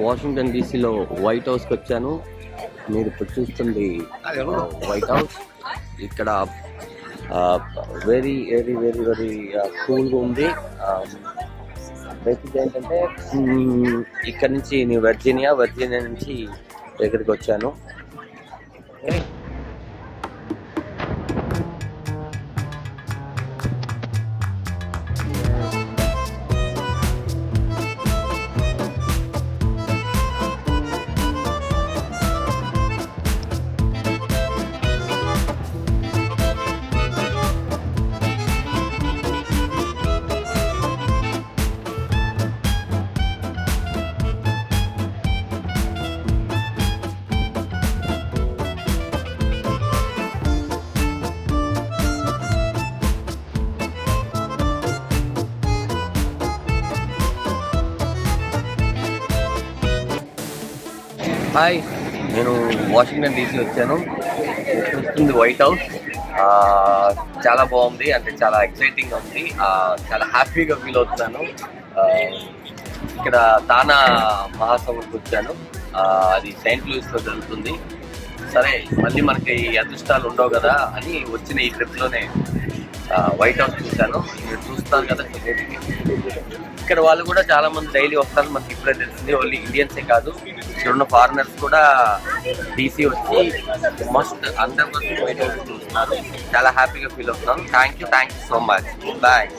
Washington డీసీలో white హౌస్కి వచ్చాను. మీరు ఇప్పుడు చూస్తుంది వైట్ హౌస్. ఇక్కడ వెరీ వెరీ వెరీ వెరీ కూల్గా ఉంది. బేసిక్ ఏంటంటే ఇక్కడ నుంచి నేను వర్జీనియా నుంచి దగ్గరికి వచ్చాను. హాయ్, నేను వాషింగ్టన్ డీసీ వచ్చాను. చూస్తుంది వైట్ హౌస్. చాలా బాగుంది, అంటే చాలా ఎక్సైటింగ్గా ఉంది. చాలా హ్యాపీగా ఫీల్ అవుతున్నాను. ఇక్కడ తానా మహాసభకు వచ్చాను. అది సెయింట్ లూయిస్లో జరుగుతుంది. సరే, మళ్ళీ మనకి అదృష్టాలు ఉండవు కదా అని వచ్చిన ఈ ట్రిప్లోనే వైట్ హౌస్ చూశాను. మీరు చూస్తారు కదా, ఇక్కడ వాళ్ళు కూడా చాలా మంది డైలీ వస్తారు. మనకి ఇప్పుడే తెలిసింది, ఓన్లీ ఇండియన్సే కాదు, ఇక్కడ ఉన్న ఫారినర్స్ కూడా డీసీ వచ్చి మస్ట్ అందరి వైట్ హౌస్ చూస్తున్నారు. చాలా హ్యాపీగా ఫీల్ అవుతున్నాను. Thank you so much. Bye.